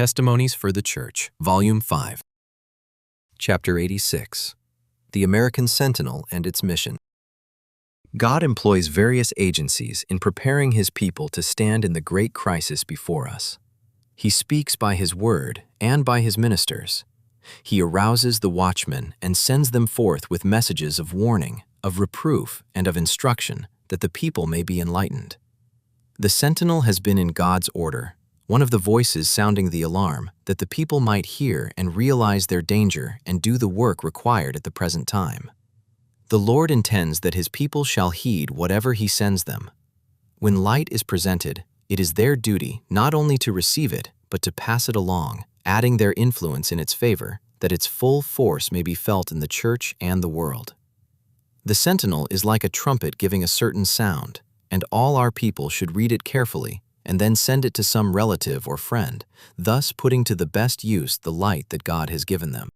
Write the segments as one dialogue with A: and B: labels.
A: Testimonies for the Church, Volume 5. Chapter 86. The American Sentinel and its Mission. God employs various agencies in preparing His people to stand in the great crisis before us. He speaks by His word and by His ministers. He arouses the watchmen and sends them forth with messages of warning, of reproof, and of instruction, that the people may be enlightened. The sentinel has been in God's order, one of the voices sounding the alarm, that the people might hear and realize their danger and do the work required at the present time. The Lord intends that His people shall heed whatever He sends them. When light is presented, it is their duty not only to receive it, but to pass it along, adding their influence in its favor, that its full force may be felt in the church and the world. The sentinel is like a trumpet giving a certain sound, and all our people should read it carefully and then send it to some relative or friend, thus putting to the best use the light that God has given them.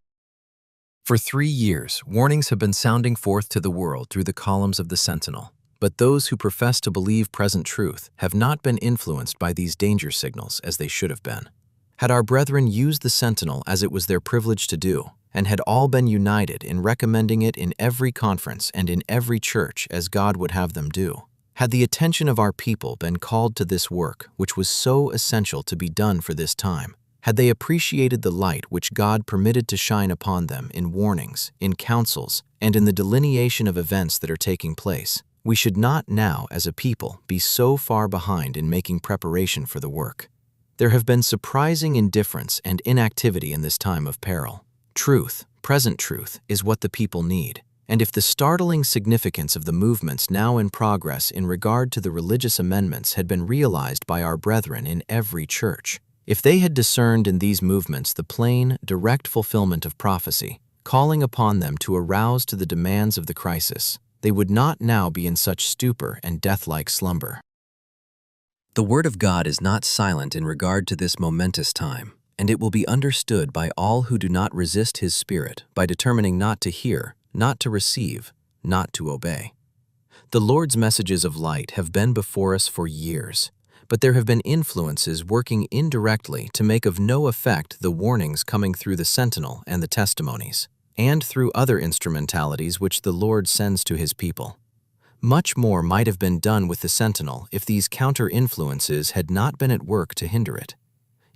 A: For 3 years, warnings have been sounding forth to the world through the columns of the Sentinel, but those who profess to believe present truth have not been influenced by these danger signals as they should have been. Had our brethren used the Sentinel as it was their privilege to do, and had all been united in recommending it in every conference and in every church as God would have them do, had the attention of our people been called to this work, which was so essential to be done for this time, had they appreciated the light which God permitted to shine upon them in warnings, in counsels, and in the delineation of events that are taking place, we should not now, as a people, be so far behind in making preparation for the work. There have been surprising indifference and inactivity in this time of peril. Truth, present truth, is what the people need. And if the startling significance of the movements now in progress in regard to the religious amendments had been realized by our brethren in every church, if they had discerned in these movements the plain, direct fulfillment of prophecy, calling upon them to arouse to the demands of the crisis, they would not now be in such stupor and death-like slumber. The Word of God is not silent in regard to this momentous time, and it will be understood by all who do not resist His Spirit by determining not to hear, not to receive, not to obey. The Lord's messages of light have been before us for years, but there have been influences working indirectly to make of no effect the warnings coming through the Sentinel and the Testimonies, and through other instrumentalities which the Lord sends to His people. Much more might have been done with the Sentinel if these counter-influences had not been at work to hinder it.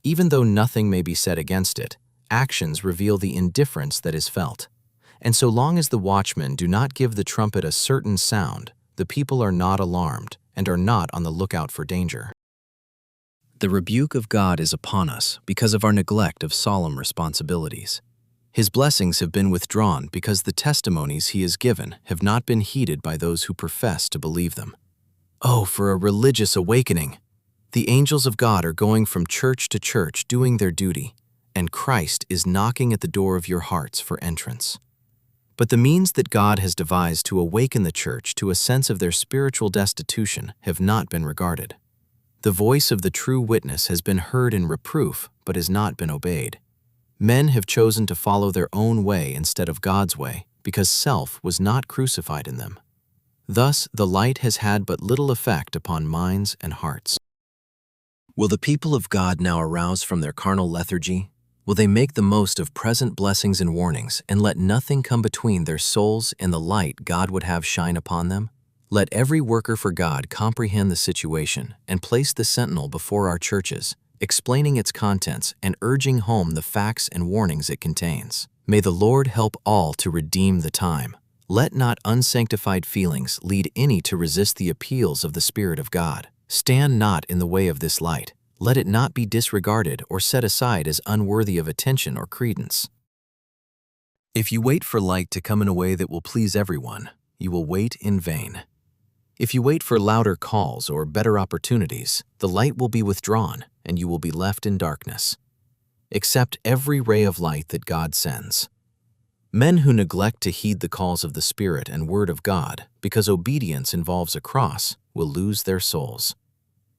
A: Even though nothing may be said against it, actions reveal the indifference that is felt. And so long as the watchmen do not give the trumpet a certain sound, the people are not alarmed and are not on the lookout for danger. The rebuke of God is upon us because of our neglect of solemn responsibilities. His blessings have been withdrawn because the testimonies He has given have not been heeded by those who profess to believe them. Oh, for a religious awakening! The angels of God are going from church to church doing their duty, and Christ is knocking at the door of your hearts for entrance. But the means that God has devised to awaken the church to a sense of their spiritual destitution have not been regarded. The voice of the true witness has been heard in reproof, but has not been obeyed. Men have chosen to follow their own way instead of God's way, because self was not crucified in them. Thus, the light has had but little effect upon minds and hearts. Will the people of God now arouse from their carnal lethargy? Will they make the most of present blessings and warnings and let nothing come between their souls and the light God would have shine upon them? Let every worker for God comprehend the situation and place the Sentinel before our churches, explaining its contents and urging home the facts and warnings it contains. May the Lord help all to redeem the time. Let not unsanctified feelings lead any to resist the appeals of the Spirit of God. Stand not in the way of this light. Let it not be disregarded or set aside as unworthy of attention or credence. If you wait for light to come in a way that will please everyone, you will wait in vain. If you wait for louder calls or better opportunities, the light will be withdrawn and you will be left in darkness. Accept every ray of light that God sends. Men who neglect to heed the calls of the Spirit and Word of God, because obedience involves a cross, will lose their souls.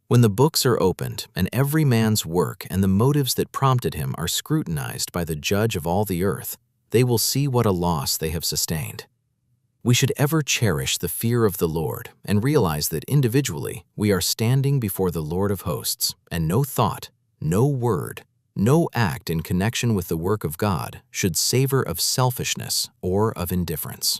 A: When the books are opened and every man's work and the motives that prompted him are scrutinized by the Judge of all the earth, they will see what a loss they have sustained. We should ever cherish the fear of the Lord and realize that individually we are standing before the Lord of hosts, and no thought, no word, No act in connection with the work of God should savor of selfishness or of indifference.